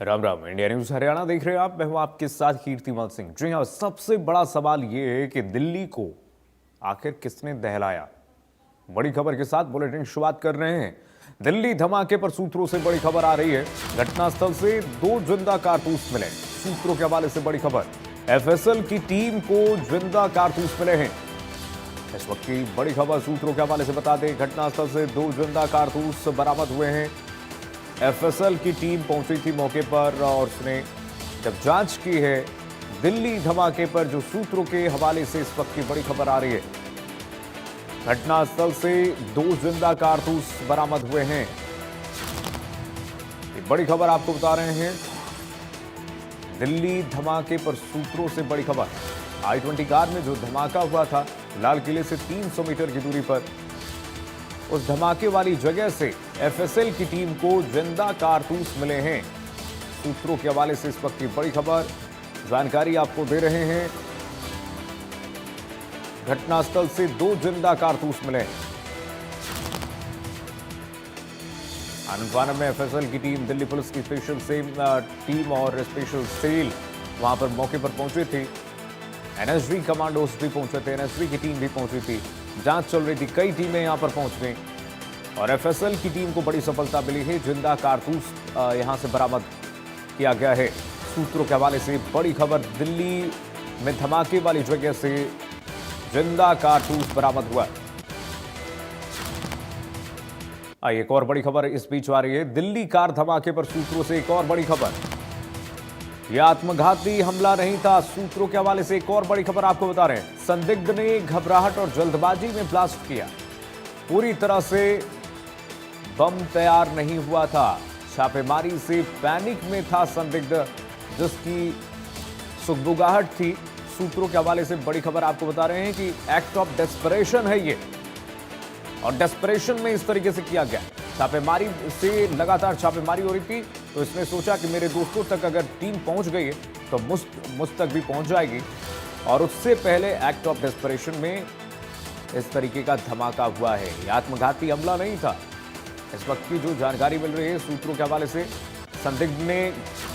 Ram Ram. India news Haryana देख रहे हैं आप। मैं हूं आपके साथ कीर्तिमान सिंह। जी हाँ, सबसे बड़ा सवाल यह है कि दिल्ली को आखिर किसने दहलाया। बड़ी खबर के साथ बुलेटिन शुरुआत कर रहे हैं। दिल्ली धमाके पर सूत्रों से बड़ी खबर आ रही है। घटनास्थल से 2 जिंदा कारतूस मिले। सूत्रों के हवाले से बड़ी खबर, एफएसएल की टीम को जिंदा कारतूस मिले हैं। इस वक्त की बड़ी खबर सूत्रों के हवाले से बता दें, घटनास्थल से 2 जिंदा कारतूस बरामद हुए हैं। एफएसएल की टीम पहुंची थी मौके पर और उसने जब जांच की है दिल्ली धमाके पर, जो सूत्रों के हवाले से इस वक्त की बड़ी खबर आ रही है, घटनास्थल से 2 जिंदा कारतूस बरामद हुए हैं। ये बड़ी खबर आपको बता रहे हैं। दिल्ली धमाके पर सूत्रों से बड़ी खबर, I-20 कार में जो धमाका हुआ था लाल किले से 300 मीटर की दूरी पर, उस धमाके वाली जगह से एफएसएल की टीम को जिंदा कारतूस मिले हैं। सूत्रों के हवाले से इस वक्त की बड़ी खबर, जानकारी आपको दे रहे हैं। घटनास्थल से 2 जिंदा कारतूस मिले। आनंदवान में एफएसएल की टीम, दिल्ली पुलिस की स्पेशल टीम और स्पेशल सेल वहां पर मौके पर पहुंचे थे। एनएसजी कमांडोज भी पहुंचे थे, एनएसजी की टीम भी पहुंची थी। जांच चल रही थी, कई टीमें यहां पर पहुंच गई और एफएसएल की टीम को बड़ी सफलता मिली है। जिंदा कारतूस यहां से बरामद किया गया है। सूत्रों के हवाले से बड़ी खबर, दिल्ली में धमाके वाली जगह से जिंदा कारतूस बरामद हुआ। आइए एक और बड़ी खबर इस बीच आ रही है। दिल्ली कार धमाके पर सूत्रों से एक और बड़ी खबर, यह आत्मघाती हमला नहीं था। सूत्रों के हवाले से एक और बड़ी खबर आपको बता रहे हैं। संदिग्ध ने घबराहट और जल्दबाजी में ब्लास्ट किया। पूरी तरह से बम तैयार नहीं हुआ था। छापेमारी से पैनिक में था संदिग्ध, जिसकी सुगबुगाहट थी। सूत्रों के हवाले से बड़ी खबर आपको बता रहे हैं कि एक्ट ऑफ डेस्परेशन है ये, और डेस्परेशन में इस तरीके से किया गया। छापेमारी से लगातार छापेमारी हो रही थी, तो इसने सोचा कि मेरे दोस्तों तक अगर टीम पहुंच गई है तो मुझ तक भी पहुंच जाएगी, और उससे पहले एक्ट ऑफ डेस्परेशन में इस तरीके का धमाका हुआ है। यह आत्मघाती हमला नहीं था। इस वक्त की जो जानकारी मिल रही है सूत्रों के हवाले से, संदिग्ध ने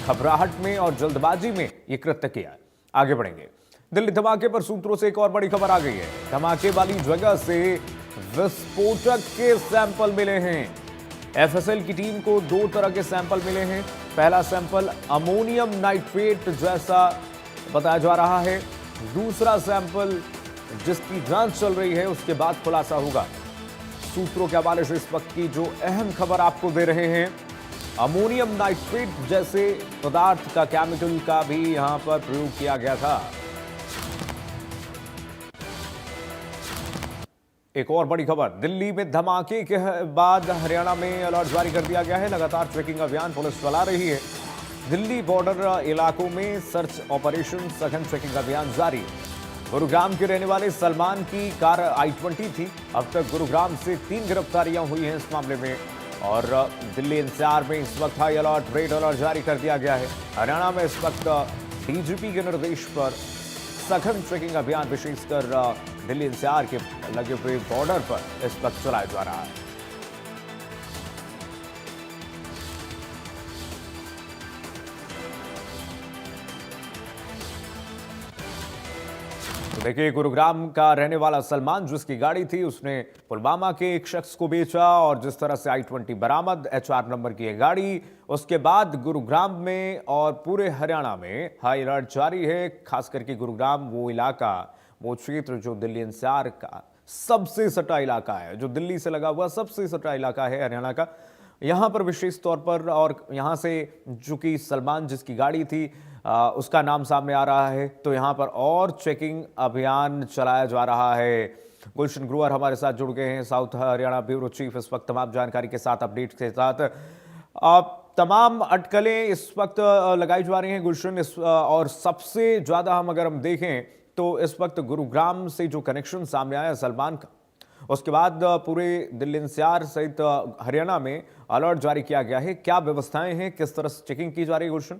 घबराहट में और जल्दबाजी में यह कृत्य किया। आगे बढ़ेंगे। दिल्ली धमाके पर सूत्रों से एक और बड़ी खबर आ गई है। धमाके वाली जगह से विस्फोटक के सैंपल मिले हैं। एफएसएल की टीम को 2 तरह के सैंपल मिले हैं। पहला सैंपल अमोनियम नाइट्रेट जैसा बताया जा रहा है। दूसरा सैंपल जिसकी जांच चल रही है, उसके बाद खुलासा होगा। सूत्रों के हवाले से इस वक्त की जो अहम खबर आपको दे रहे हैं, अमोनियम नाइट्रेट जैसे पदार्थ का, केमिकल का भी यहां पर प्रयोग किया गया था। एक और बड़ी खबर, दिल्ली में धमाके के बाद हरियाणा में अलर्ट जारी कर दिया गया है। लगातार चेकिंग अभियान पुलिस चला रही है। दिल्ली बॉर्डर इलाकों में सर्च ऑपरेशन, सघन चेकिंग अभियान जारी। गुरुग्राम के रहने वाले सलमान की कार I-20 थी। अब तक गुरुग्राम से 3 गिरफ्तारियां हुई हैं इस मामले में, और दिल्ली एनसीआर में इस वक्त हाई अलर्ट, रेड अलर्ट जारी कर दिया गया है। हरियाणा में इस वक्त डीजीपी के निर्देश पर सघन चेकिंग अभियान विशेषकर दिल्ली एनसीआर के लगे हुए बॉर्डर पर इस वक्त चलाया जा रहा है। तो देखिए, गुरुग्राम का रहने वाला सलमान, जिसकी गाड़ी थी, उसने पुलवामा के एक शख्स को बेचा, और जिस तरह से I-20 बरामद, HR नंबर की है गाड़ी। उसके बाद गुरुग्राम में और पूरे हरियाणा में हाई अलर्ट जारी है। खास करके गुरुग्राम वो इलाका, वो क्षेत्र जो दिल्ली एनसीआर का सबसे सटा इलाका है, जो दिल्ली से लगा हुआ सबसे सटा इलाका है हरियाणा का। यहां पर विशेष तौर पर, और यहां से चूंकि सलमान जिसकी गाड़ी थी उसका नाम सामने आ रहा है, तो यहां पर और चेकिंग अभियान चलाया जा रहा है। गुलशन ग्रोवर हमारे साथ जुड़ गए हैं, साउथ हरियाणा ब्यूरो चीफ, इस वक्त तमाम जानकारी के साथ, अपडेट के साथ। तमाम अटकलें इस वक्त लगाई जा रही हैं गुलशन, और सबसे ज्यादा अगर हम देखें तो इस वक्त गुरुग्राम से जो कनेक्शन सामने आया सलमान का, उसके बाद पूरे दिल्ली एनसीआर सहित हरियाणा में अलर्ट जारी किया गया है। क्या व्यवस्थाएं हैं, किस तरह से चेकिंग की जा रही है गुलशन?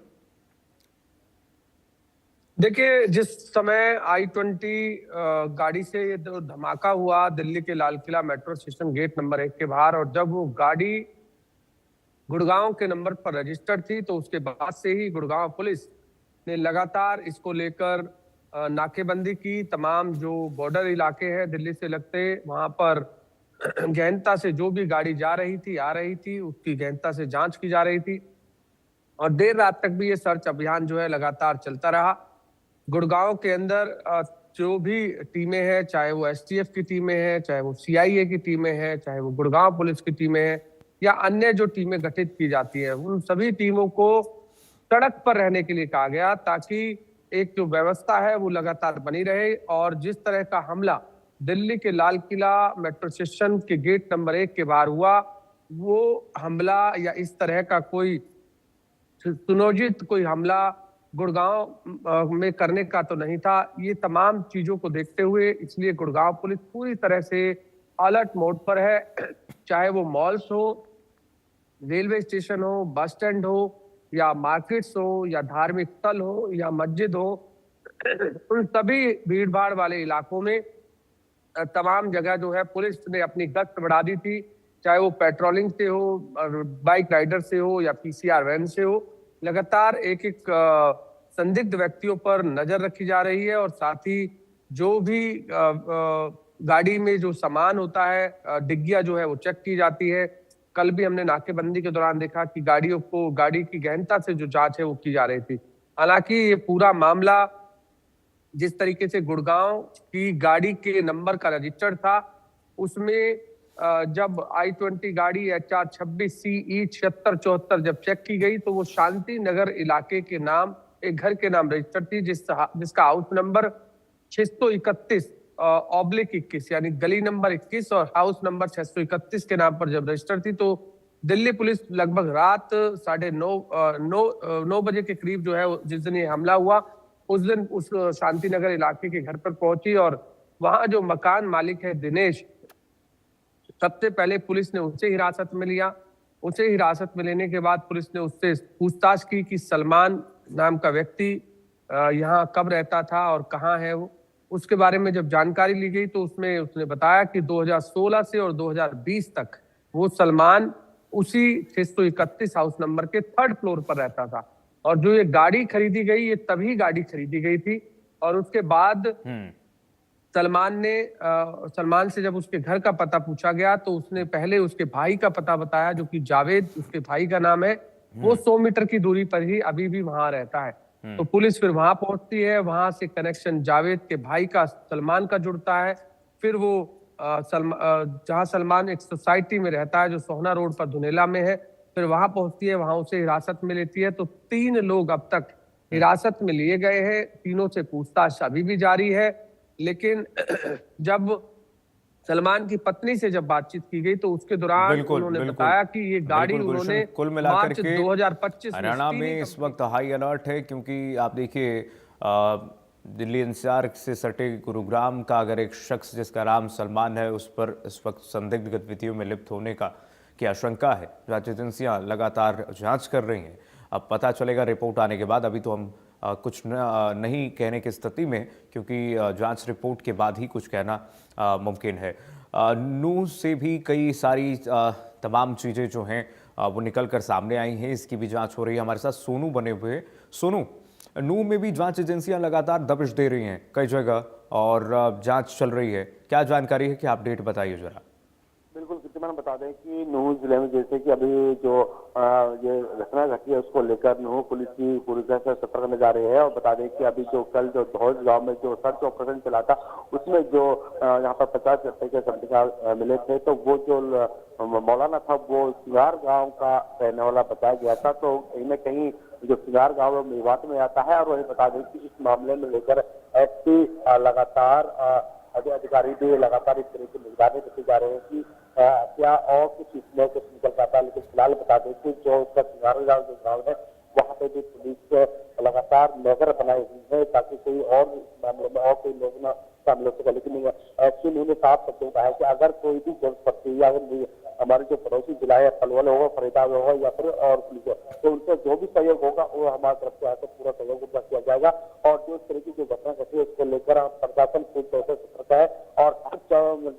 देखिए, जिस समय I-20 गाड़ी से ये धमाका हुआ दिल्ली के Lal Qila metro station gate number 1 के बाहर, और जब वो गाड़ी गुड़गांव के नंबर पर रजिस्टर्ड थी। तो उसके बाद से ही गुड़गांव पुलिस ने लगातार इसको लेकर नाकेबंदी की। तमाम जो बॉर्डर इलाके हैं दिल्ली से लगते, वहां पर गहनता से जो भी गाड़ी जा रही थी, आ रही थी, उसकी गहनता से जांच की जा रही थी। और देर रात तक भी ये सर्च अभियान जो है लगातार चलता रहा। गुड़गांव के अंदर जो भी टीमें हैं, चाहे वो एसटीएफ की टीमें हैं, चाहे वो सीआईए की टीमें हैं, चाहे वो गुड़गांव पुलिस की टीमें हैं, या अन्य जो टीमें गठित की जाती हैं, उन सभी टीमों को सड़क पर रहने के लिए कहा गया, ताकि एक जो व्यवस्था है वो लगातार बनी रहे। और जिस तरह का हमला दिल्ली के लाल किला मेट्रो स्टेशन के गेट नंबर 1 के बाहर हुआ, वो हमला या इस तरह का कोई सुनियोजित कोई हमला गुड़गांव में करने का तो नहीं था। ये तमाम चीजों को देखते हुए इसलिए गुड़गांव पुलिस पूरी तरह से अलर्ट मोड पर है। चाहे वो मॉल्स हो, रेलवे स्टेशन हो, बस स्टैंड हो, या मार्केट्स हो, या धार्मिक स्थल हो, या मस्जिद हो, उन सभी भीड़ भाड़ वाले इलाकों में तमाम जगह जो है पुलिस ने अपनी गश्त बढ़ा दी थी। चाहे वो पेट्रोलिंग से हो, बाइक राइडर से हो, या पीसीआर वैन से हो। लगातार एक एक संदिग्ध व्यक्तियों पर नजर रखी जा रही है। और साथ ही जो भी गाड़ी में जो सामान होता है, डिग्गियां जो है वो चेक की जाती है। कल भी हमने नाकेबंदी के दौरान देखा कि गाड़ी की गहनता से जो जांच है वो की जा रही थी। हालांकि ये पूरा मामला जिस तरीके से गुड़गांव की गाड़ी के नंबर का रजिस्टर था, उसमें जब I-20 गाड़ी HR 26CE 7674 जब चेक की गई, तो वो शांति नगर इलाके के नाम, एक घर के नाम रजिस्टर थी, जिसका हाउस नंबर 631/21, यानी गली नंबर 21 और हाउस नंबर 631 के नाम पर जब रजिस्टर थी। तो दिल्ली पुलिस लगभग रात 9:30 बजे के करीब जो है, जिस दिन ये हमला हुआ, उस दिन उस शांति नगर इलाके के घर पर पहुंची। और वहां जो मकान मालिक है दिनेश, सबसे पहले पुलिस ने उससे हिरासत में लिया। उसे हिरासत में लेने के बाद पुलिस ने उससे पूछताछ की कि सलमान नाम का व्यक्ति यहाँ कब रहता था और कहाँ है वो। उसके बारे में जब जानकारी ली गई तो उसने बताया कि 2016 से और 2020 तक वो सलमान उसी 631 हाउस नंबर के 3rd फ्लोर पर रहता था। और जो ये गाड़ी खरीदी गई, ये तभी गाड़ी खरीदी गई थी। और उसके बाद सलमान से जब उसके घर का पता पूछा गया, तो उसने पहले उसके भाई का पता बताया, जो कि जावेद उसके भाई का नाम है। वो 100 मीटर की दूरी पर ही अभी भी वहां रहता है। तो पुलिस फिर वहां पहुंचती है, वहां से कनेक्शन जावेद के भाई का सलमान का जुड़ता है। फिर वो जहां सलमान एक सोसाइटी में रहता है जो सोहना रोड पर धुनेला में है, फिर वहां पहुंचती है, वहां उसे हिरासत में लेती है। तो 3 लोग अब तक हिरासत में लिए गए हैं। तीनों से पूछताछ अभी भी जारी है। लेकिन जब सलमान की पत्नी से जब बातचीत की गई, तो उसके दौरान उन्होंने बताया कि ये गाड़ी उन्होंने कुल मिलाकर के 2025 हरियाणा में इस वक्त हाई अलर्ट है, क्योंकि आप देखिए दिल्ली एनसीआर से सटे गुरुग्राम का अगर एक शख्स जिसका नाम सलमान है, उस पर इस वक्त संदिग्ध गतिविधियों में लिप्त होने की आशंका है। जांच एजेंसियां लगातार जांच कर रही हैं। अब पता चलेगा रिपोर्ट आने के बाद। अभी तो हम कुछ नहीं कहने की स्थिति में, क्योंकि जांच रिपोर्ट के बाद ही कुछ कहना मुमकिन है। नूह से भी कई सारी तमाम चीज़ें जो हैं वो निकल कर सामने आई हैं, इसकी भी जांच हो रही है। हमारे साथ सोनू बने हुए हैं। सोनू, नूह में भी जांच एजेंसियां लगातार दबिश दे रही हैं कई जगह, और जांच चल रही है। क्या जानकारी है, क्या अपडेट बताइए जरा। बिल्कुल, कीर्तिमान बता दें कि नूह जिले में जैसे कि अभी जो ये घटना घटी है, उसको लेकर नूह पुलिस की पूरी तरह से सतर्क नजर आ रही है। और बता दें कि अभी जो कल जो धौज गांव में जो सर्च ऑपरेशन चला था, उसमें जो यहाँ पर 50 रुपए के संदिग्ध मिले थे, तो वो जो मौलाना था वो सिंगार गांव का रहने वाला बताया गया था। तो कहीं न कहीं जो सिंगार गांव मेवात में आता है। और वही बता दें कि इस मामले में लेकर एसपी लगातार अधिकारी भी लगातार इस तरह की निगरानी रखी जा रही है कि क्या और कुछ इसमें कुछ निकल पाता है। लेकिन फिलहाल बता दें कि जो उसका सिंगार गांव जो गाँव है, वहाँ पे भी पुलिस लगातार नजर बनाई हुई है, ताकि कोई और इस मामले में और कोई लोग ना शामिल हो सके। लेकिन एक्चुअली उन्होंने साफ शब्दों में कहा है कि अगर कोई भी जरूरत पड़ती है या अगर हमारे जो पड़ोसी जिला है पलवल होगा, फरीदाबाद होगा या फिर और पुलिस हो, तो उनसे जो भी सहयोग होगा वो हमारी तरफ से यहाँ से पूरा सहयोग उनका किया जाएगा। और जो इस तरह की जो घटना घटी है उसको लेकर प्रशासन पूरी तरह से सतर्क है और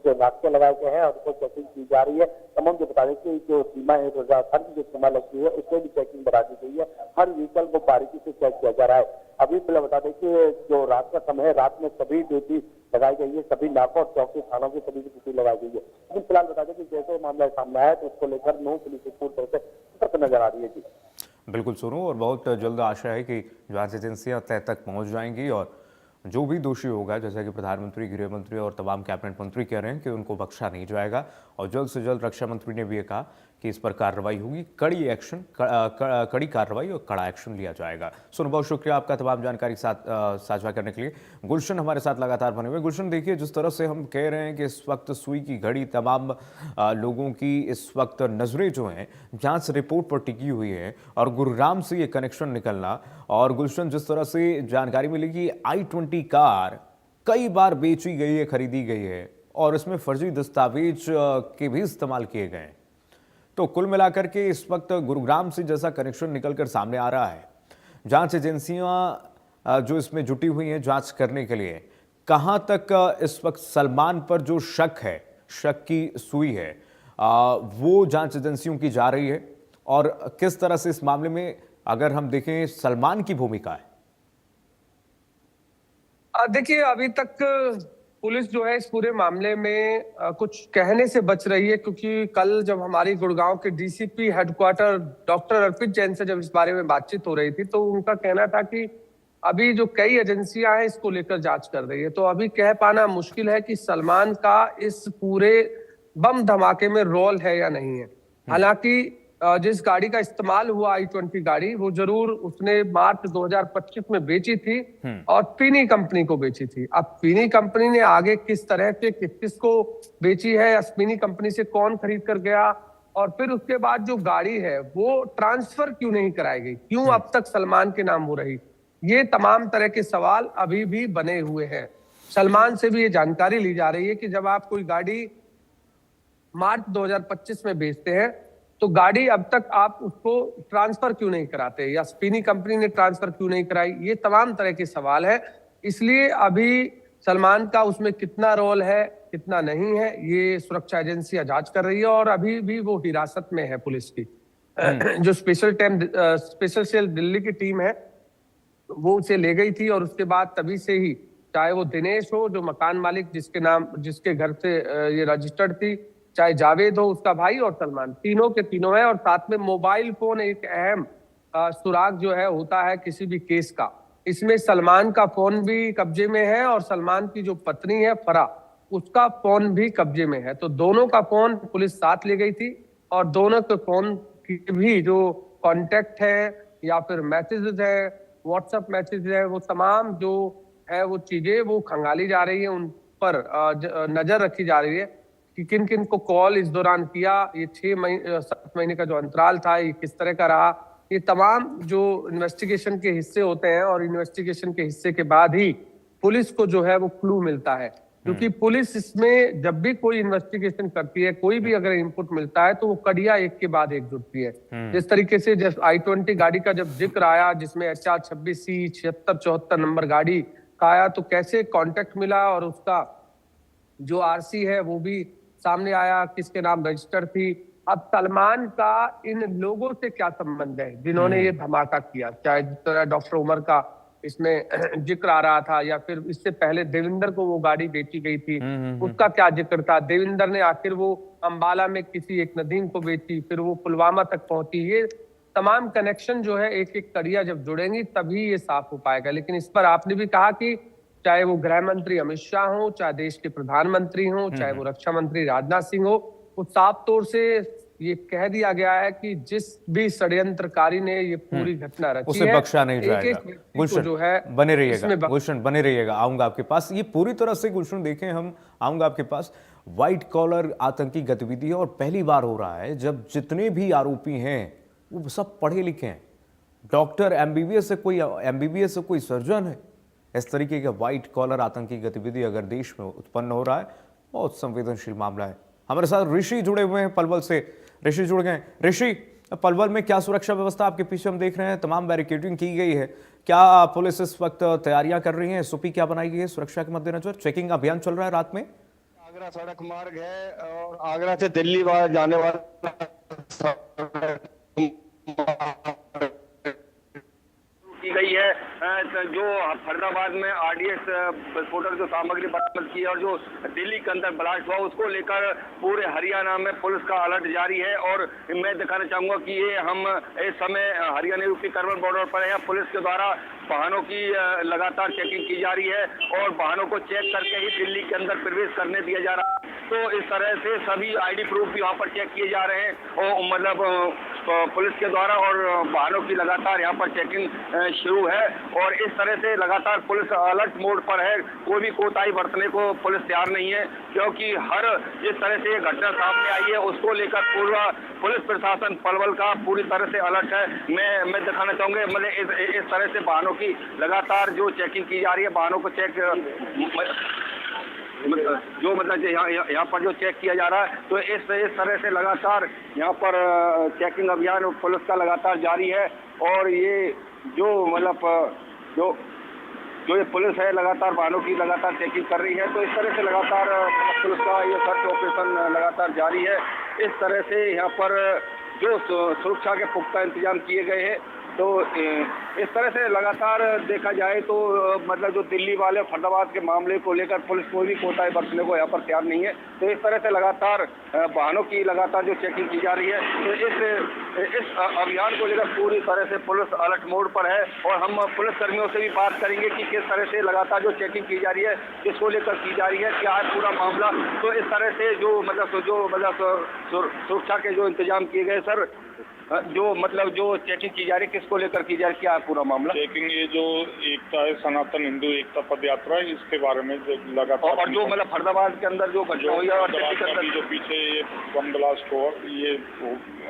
जो नाके लगाए गए हैं उनको चेकिंग की जा रही है। तमाम जो बता दें कि जो सीमा है 2018 की जो सीमा लगती है उसमें भी चेकिंग बढ़ा दी गई है। हर व्हीकल को बारीकी से चेक किया जा रहा है। अभी फिलहाल बता दें कि जो रात का समय है, रात में सभी ड्यूटी लगाई गई है, सभी नाकों और चौकी थानों की सभी की ड्यूटी लगाई गई है। लेकिन फिलहाल बता दें कि जैसे मामला सामने आया तो उसको लेकर नूह पुलिस पूरी तरह से सतर्क नजर आ रही है। जी बिल्कुल सोनू, और बहुत जल्द आशा है कि जांच एजेंसियां तय तक पहुंच जाएंगी और जो भी दोषी होगा, जैसा कि प्रधानमंत्री, गृह मंत्री और तमाम कैबिनेट मंत्री कह रहे हैं कि उनको बख्शा नहीं जाएगा। और जल्द से जल्द रक्षा मंत्री ने भी ये कहा कि इस पर कार्रवाई होगी, कड़ी एक्शन, कड़ी कार्रवाई और कड़ा एक्शन लिया जाएगा। सोनू, बहुत शुक्रिया आपका तमाम जानकारी साझा करने के लिए। गुलशन हमारे साथ लगातार बने हुए। गुलशन, देखिए जिस तरह से हम कह रहे हैं कि इस वक्त सुई की घड़ी तमाम लोगों की इस वक्त नजरें जो हैं जांच रिपोर्ट पर टिकी हुई है और गुरुग्राम से ये कनेक्शन निकलना, और गुलशन जिस तरह से जानकारी मिली कि i20 कार कई बार बेची गई है, खरीदी गई है और इसमें फर्जी दस्तावेज के भी इस्तेमाल किए गए हैं, तो कुल मिलाकर के इस वक्त गुरुग्राम से जैसा कनेक्शन निकलकर सामने आ रहा है, जांच एजेंसियां जो इसमें जुटी हुई हैं जांच करने के लिए, कहां तक इस वक्त सलमान पर जो शक है, शक की सुई है, वो जांच एजेंसियों की जा रही है और किस तरह से इस मामले में अगर हम देखें सलमान की भूमिका है? देखिए, अभी तक पुलिस जो है इस पूरे मामले में कुछ कहने से बच रही है, क्योंकि कल जब हमारी गुड़गांव के डीसीपी हेडक्वार्टर डॉक्टर अर्पित जैन से जब इस बारे में बातचीत हो रही थी तो उनका कहना था कि अभी जो कई एजेंसियां हैं इसको लेकर जांच कर रही है, तो अभी कह पाना मुश्किल है कि सलमान का इस पूरे बम धमाके में रोल है या नहीं है। हालांकि जिस गाड़ी का इस्तेमाल हुआ i20 गाड़ी, वो जरूर उसने मार्च 2025 में बेची थी और पीनी कंपनी को बेची थी। अब पीनी कंपनी ने आगे किस तरह से किसको बेची है या पीनी कंपनी से कौन खरीद कर गया, और फिर उसके बाद जो गाड़ी है वो ट्रांसफर क्यों नहीं कराई गई, क्यों अब तक सलमान के नाम हो रही, ये तमाम तरह के सवाल अभी भी बने हुए हैं। सलमान से भी ये जानकारी ली जा रही है कि जब आप कोई गाड़ी मार्च 2025 में बेचते हैं तो गाड़ी अब तक आप उसको ट्रांसफर क्यों नहीं कराते, या स्पीनी कंपनी ने ट्रांसफर क्यों नहीं कराई, ये तमाम तरह के सवाल है। इसलिए अभी सलमान का उसमें कितना रोल है कितना नहीं है ये सुरक्षा एजेंसियां जांच कर रही है, और अभी भी वो हिरासत में है पुलिस की। जो स्पेशल सेल दिल्ली की टीम है वो उसे ले गई थी, और उसके बाद तभी से ही चाहे वो दिनेश हो जो मकान मालिक जिसके घर से ये रजिस्टर्ड थी, चाहे जावेद हो उसका भाई, और सलमान, तीनों के तीनों है। और साथ में मोबाइल फोन एक अहम सुराग जो है होता है किसी भी केस का, इसमें सलमान का फोन भी कब्जे में है और सलमान की जो पत्नी है फरा, उसका फोन भी कब्जे में है। तो दोनों का फोन पुलिस साथ ले गई थी और दोनों के फोन की भी जो कॉन्टेक्ट है या फिर मैसेजेस है, व्हाट्सएप मैसेज है, वो तमाम जो है वो चीजें वो खंगाली जा रही है, उन पर नजर रखी जा रही है कि किन किन को कॉल इस दौरान किया, ये 7 महीने का जो अंतराल था ये किस तरह का रहा, ये तमाम जो इन्वेस्टिगेशन के हिस्से होते हैं, और इन्वेस्टिगेशन के हिस्से के बाद ही पुलिस को जो है वो क्लू मिलता है। क्योंकि पुलिस इसमें जब भी कोई इन्वेस्टिगेशन करती है, कोई भी अगर इनपुट मिलता है तो वो कड़िया एक के बाद एक जुटती है। जिस तरीके से जब i20 गाड़ी का जब जिक्र आया जिसमें HR 26C 7674 नंबर गाड़ी का आया, तो कैसे कॉन्टेक्ट मिला और उसका जो RC है वो भी सामने आया, किसके नाम रजिस्टर थी। अब सलमान का इन लोगों से क्या संबंध है जिन्होंने ये धमाका किया, चाहे जिस तरह डॉक्टर उमर का इसमें जिक्र आ रहा था, या फिर इससे पहले देविंदर को वो गाड़ी बेची गई थी उसका क्या जिक्र था, देविंदर ने आखिर वो अंबाला में किसी एक नदीम को बेची, फिर वो पुलवामा तक पहुंची। ये तमाम कनेक्शन जो है एक एक कड़िया जब जुड़ेंगी तभी ये साफ हो पाएगा। लेकिन इस पर आपने भी कहा कि चाहे वो गृह मंत्री अमित शाह हो, चाहे देश के प्रधानमंत्री हो, चाहे वो रक्षा मंत्री राजनाथ सिंह हो, वो साफ तौर से ये कह दिया गया है कि जिस भी षड्यंत्रकारी ने ये पूरी घटना रची उसे है, बख्शा नहीं जाएगा। गुलशन जो है बने रहिएगा, गुलशन बने रहिएगा, आऊंगा आपके पास। ये पूरी तरह से गुलशन देखें हम, आऊंगा आपके पास। व्हाइट कॉलर आतंकी गतिविधि है और पहली बार हो रहा है जब जितने भी आरोपी हैं वो सब पढ़े लिखे हैं। डॉक्टर MBBS से कोई सर्जन है। इस तरीके का व्हाइट कॉलर आतंकी गतिविधि अगर देश में उत्पन्न हो रहा है, बहुत संवेदनशील मामला है। हमारे साथ ऋषि जुड़े हुए हैं पलवल से। ऋषि जुड़ गए। ऋषि, पलवल में क्या सुरक्षा व्यवस्था आपके पीछे हम देख रहे हैं, तमाम बैरिकेडिंग की गई है, क्या पुलिस इस वक्त तैयारियां कर रही है, एसओपी क्या बनाई गई है सुरक्षा के मद्देनजर? चेकिंग अभियान चल रहा है रात में। आगरा सड़क मार्ग है और आगरा से दिल्ली जाने वाला की गई है। जो फरीदाबाद में आरडीएक्स विस्फोटक जो सामग्री बरामद की है और जो दिल्ली के अंदर ब्लास्ट हुआ, उसको लेकर पूरे हरियाणा में पुलिस का अलर्ट जारी है। और मैं दिखाना चाहूंगा कि ये हम इस समय हरियाणा यूपी करवल बॉर्डर पर हैं। पुलिस के द्वारा वाहनों की लगातार चेकिंग की जा रही है और वाहनों को चेक करके ही दिल्ली के अंदर प्रवेश करने दिया जा रहा है। तो इस तरह से सभी आईडी प्रूफ भी यहाँ पर चेक किए जा रहे हैं और मतलब पुलिस के द्वारा, और वाहनों की लगातार यहाँ पर चेकिंग शुरू है। और इस तरह से लगातार पुलिस अलर्ट मोड पर है। कोई भी कोताही बरतने को पुलिस तैयार नहीं है, क्योंकि हर जिस तरह से ये घटना सामने आई है उसको लेकर पूरा पुलिस प्रशासन पलवल का पूरी तरह से अलर्ट है। मैं दिखाना चाहूंगा, मतलब इस तरह से वाहनों की लगातार जो चेकिंग की जा रही है, वाहनों को चेक जो मतलब यहाँ पर जो चेक किया जा रहा है, तो इस तरह से लगातार यहाँ पर चेकिंग अभियान पुलिस का लगातार जारी है। और ये जो मतलब जो ये पुलिस है लगातार वाहनों की लगातार चेकिंग कर रही है। तो इस तरह से लगातार पुलिस का ये सर्च ऑपरेशन लगातार जारी है। इस तरह से यहाँ पर जो सुरक्षा के पुख्ता इंतजाम किए गए हैं। तो इस तरह से लगातार देखा जाए तो मतलब जो दिल्ली वाले फरीदाबाद के मामले को लेकर पुलिस कोई भी कोताही बरतने को यहाँ पर तैयार नहीं है। तो इस तरह से लगातार वाहनों की लगातार जो चेकिंग की जा रही है, तो इस अभियान को लेकर पूरी तरह से पुलिस अलर्ट मोड पर है। और हम पुलिस कर्मियों से भी बात करेंगे कि किस तरह से लगातार जो चेकिंग की जा रही है, किसको लेकर की जा रही है, क्या है पूरा मामला। तो इस तरह से जो सुरक्षा के जो इंतजाम किए गए सर, जो चेकिंग की जा रही है, किसको लेकर की जा रही है, क्या है पूरा मामला? चेकिंग ये जो एकता है, सनातन हिंदू एकता पद यात्रा है, इसके बारे में लगातार। और जो मतलब फरीदाबाद के अंदर जो घटना हुई है और दिल्ली के अंदर जो पीछे ये बम ब्लास्ट हुआ, ये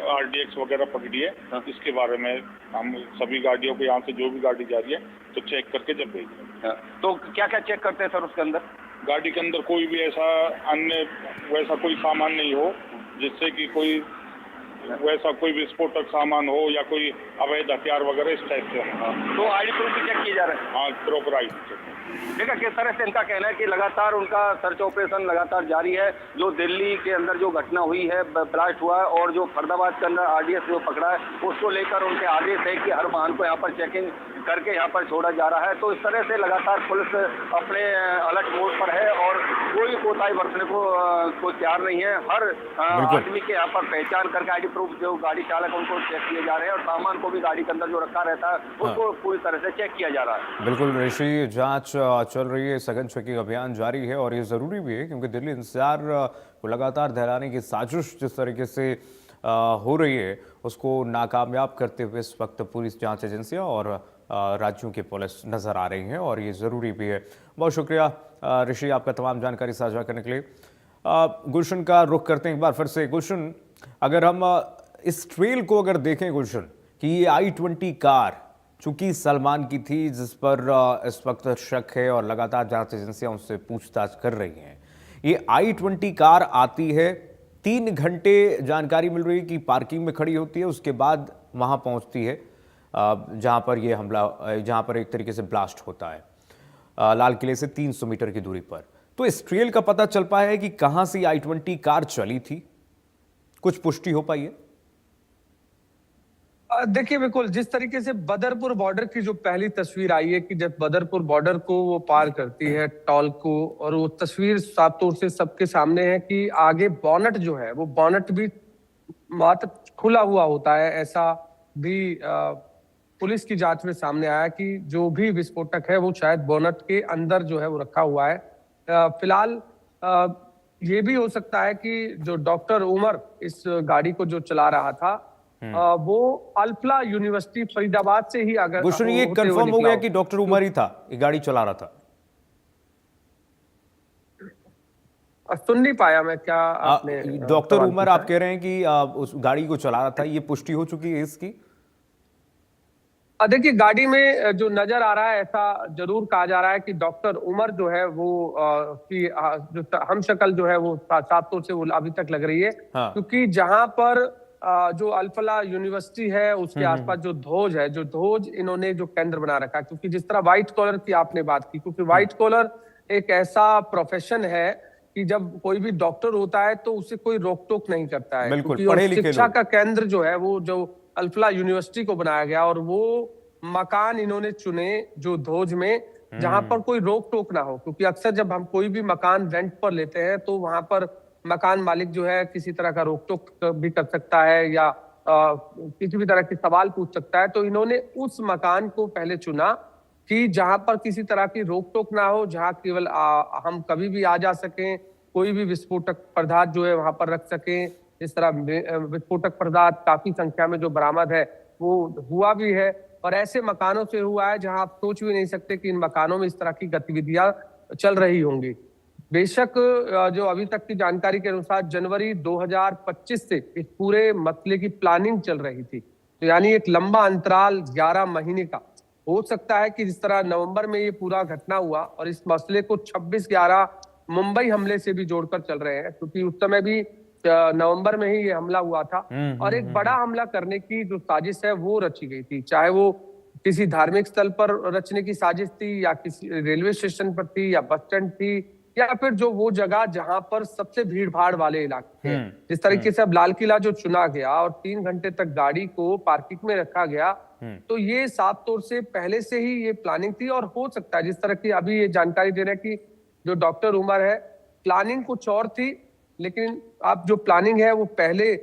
आरडीएक्स वगैरह पकड़ी है, इसके बारे में हम सभी गाड़ियों को यहाँ से जो भी गाड़ी जा रही है तो चेक करके जब भेज रहे हैं। तो क्या क्या चेक करते हैं सर उसके अंदर? गाड़ी के अंदर कोई भी ऐसा अन्य वैसा कोई सामान नहीं हो जिससे कि कोई वैसा कोई विस्फोटक सामान हो या कोई अवैध हथियार वगैरह इस टाइप से। तो आईडी प्रूफ भी चेक किए जा रहे हैं? हाँ, प्रॉपर आईडी चेक। देखा किस तरह से इनका कहना है कि लगातार उनका सर्च ऑपरेशन लगातार जारी है। जो दिल्ली के अंदर जो घटना हुई है, ब्लास्ट हुआ है, और जो फरीदाबाद के अंदर आरडीएक्स जो पकड़ा है, उसको लेकर उनके आदेश है कि हर वाहन को यहाँ पर चेकिंग करके यहाँ पर छोड़ा जा रहा है। तो इस तरह से लगातार पुलिस अपने अलर्ट मोड पर है और कोई कोताही बरतने को तैयार नहीं है। हर आदमी के यहाँ पर पहचान करके आईडी प्रूफ जो गाड़ी चालक उनको चेक किए जा रहे हैं और सामान को भी गाड़ी के अंदर जो रखा रहता है उसको पूरी तरह से चेक किया जा रहा है। बिल्कुल ऋषि, जांच चल रही है, सघन चेकिंग अभियान जारी है और ये जरूरी भी है क्योंकि दिल्ली एनसीआर को लगातार दहलाने की साजिश जिस तरीके से हो रही है उसको नाकामयाब करते हुए इस वक्त पुलिस जांच एजेंसियां और राज्यों की पुलिस नजर आ रही हैं और ये ज़रूरी भी है। बहुत शुक्रिया ऋषि आपका तमाम जानकारी साझा करने के लिए। गुलशन का रुख करते हैं एक बार फिर से। गुलशन, अगर हम इस ट्रेल को अगर देखें गुलशन, कि ये i20 कार चूंकि सलमान की थी जिस पर इस वक्त शक है और लगातार जांच एजेंसियां उससे पूछताछ कर रही हैं, ये i20 कार आती है, 3 घंटे जानकारी मिल रही है कि पार्किंग में खड़ी होती है, उसके बाद वहां पहुंचती है जहां पर यह हमला, जहां पर एक तरीके से ब्लास्ट होता है लाल किले से 300 मीटर की दूरी पर। तो इस ट्रेल का पता चल पाया है कि कहां से i20 कार चली थी? कुछ पुष्टि हो पाई है? देखिए, बिल्कुल जिस तरीके से बदरपुर बॉर्डर की जो पहली तस्वीर आई है कि जब बदरपुर बॉर्डर को वो पार करती है टॉल को, और वो तस्वीर साफ तौर से सबके सामने है कि आगे बॉनेट जो है वो बॉनेट भी मात्र खुला हुआ होता है। ऐसा भी पुलिस की जांच में सामने आया कि जो भी विस्फोटक है वो शायद बोनट के अंदर जो है वो रखा हुआ है। फिलहाल ये भी हो सकता है कि जो डॉक्टर उमर इस गाड़ी को जो चला रहा था वो अल्फला यूनिवर्सिटी फरीदाबाद से ही अगर गुलशन, ये कंफर्म हो गया कि डॉक्टर उमर ही था, ये गाड़ी चला रहा था? सुन नहीं पाया मैं, क्या आपने? डॉक्टर उमर आप कह रहे हैं कि उस गाड़ी को चला रहा था, ये पुष्टि हो चुकी है इसकी? देखिए, गाड़ी में जो नजर आ रहा है, ऐसा जरूर कहा जा रहा है कि डॉक्टर उमर जो है वो जो हम शक्ल जो है वो साफ तौर से वो अभी तक लग रही है। हाँ। क्योंकि जहां पर जो अल्फला यूनिवर्सिटी है उसके आसपास जो ध्वज है, जो ध्वज इन्होंने जो केंद्र बना रखा है, क्योंकि जिस तरह व्हाइट कॉलर की आपने बात की, क्योंकि व्हाइट कॉलर एक ऐसा प्रोफेशन है कि जब कोई भी डॉक्टर होता है तो उसे कोई रोक टोक नहीं करता है। बिल्कुल, क्योंकि और पढ़े लिखे शिक्षा लोग। का केंद्र जो है वो जो अल्फला यूनिवर्सिटी को बनाया गया, और वो मकान इन्होंने चुने जो ध्वज में, जहां पर कोई रोक टोक ना हो। क्योंकि अक्सर जब हम कोई भी मकान रेंट पर लेते हैं तो वहां पर मकान मालिक जो है किसी तरह का रोक टोक भी कर सकता है या किसी भी तरह के सवाल पूछ सकता है। तो इन्होंने उस मकान को पहले चुना कि जहां पर किसी तरह की रोक टोक ना हो, जहां केवल हम कभी भी आ जा सकें, कोई भी विस्फोटक पदार्थ जो है वहां पर रख सकें। इस तरह विस्फोटक पदार्थ काफी संख्या में जो बरामद है वो हुआ भी है, और ऐसे मकानों से हुआ है जहां आप सोच भी नहीं सकते कि इन मकानों में इस तरह की गतिविधियां चल रही होंगी। बेशक जो अभी तक की जानकारी के अनुसार जनवरी 2025 से इस पूरे मसले की प्लानिंग चल रही थी। तो यानी एक लंबा अंतराल 11 महीने का हो सकता है कि जिस तरह नवंबर में ये पूरा घटना हुआ, और इस मसले को 26/11 मुंबई हमले से भी जोड़कर चल रहे हैं, क्योंकि उस समय भी नवंबर में ही ये हमला हुआ था। और एक बड़ा हमला करने की जो साजिश है वो रची गई थी, चाहे वो किसी धार्मिक स्थल पर रचने की साजिश थी, या किसी रेलवे स्टेशन पर थी, या बस स्टैंड थी, या फिर जो वो जगह जहां पर सबसे भीड़ भाड़ वाले इलाके थे। जिस तरीके से अब लाल किला जो चुना गया और 3 घंटे तक गाड़ी को पार्किंग में रखा गया, तो ये साफ तौर से पहले से ही ये प्लानिंग थी। और हो सकता है जिस तरह की अभी ये जानकारी दे रहे हैं कि जो डॉक्टर उमर है, प्लानिंग कुछ और थी, लेकिन अब जो प्लानिंग है वो पहले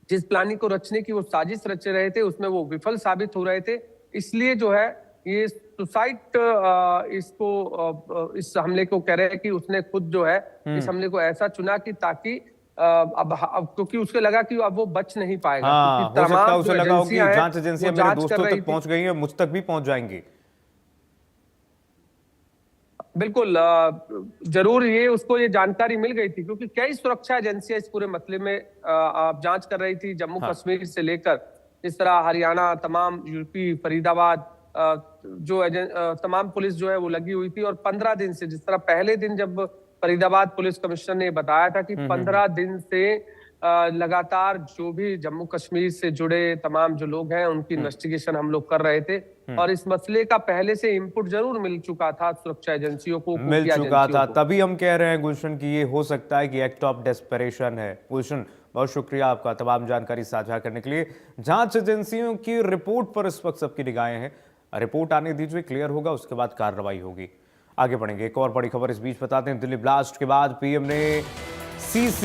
जिस प्लानिंग को रचने की वो साजिश रच रहे थे उसमें वो विफल साबित हो रहे थे। इसलिए जो है ये सुसाइड इस हमले को कह रहे हैं कि उसने खुद जो है इस हमले को ऐसा चुना कि ताकि अब क्योंकि उसको लगा कि अब वो बच नहीं पाएगा। हाँ, क्योंकि हो सकता है तमाम उसे जो लगा हो कि एजेंसियां हैं, जांच एजेंसियां वो मेरे जांच कर दोस्तों रही तक थी। पहुंच गई हैं, मुझ तक भी पहुंच जाएंगी। बिल्कुल, जरूर ये उसको ये जानकारी मिल गई थी, क्योंकि कई सुरक्षा एजेंसियां इस पूरे मसले में जांच कर रही थी। जम्मू हाँ। कश्मीर से लेकर इस तरह हरियाणा, तमाम यूपी, फरीदाबाद, तमाम पुलिस जो है वो लगी हुई थी। और 15 दिन से, जिस तरह पहले दिन जब फरीदाबाद पुलिस कमिश्नर ने बताया था कि 15 दिन से लगातार जो भी जम्मू कश्मीर से जुड़े तमाम जो लोग हैं उनकी इन्वेस्टिगेशन हम लोग कर रहे थे, और इस मसले का पहले से इनपुट जरूर मिल चुका था सुरक्षा एजेंसियों को, मिल खुफिया चुका एजेंसियों था, को। तभी हम कह रहे हैं गुलशन कि ये हो सकता है कि एक्ट ऑफ डेस्परेशन है। गुलशन, बहुत शुक्रिया आपका तमाम जानकारी साझा करने के लिए। जांच एजेंसियों की रिपोर्ट पर इस वक्त सबकी निगाहें हैं। रिपोर्ट आने दीजिए, क्लियर होगा, उसके बाद कार्रवाई होगी। आगे बढ़ेंगे। एक और बड़ी खबर इस बीच बताते हैं, दिल्ली ब्लास्ट के बाद पीएम ने सीसी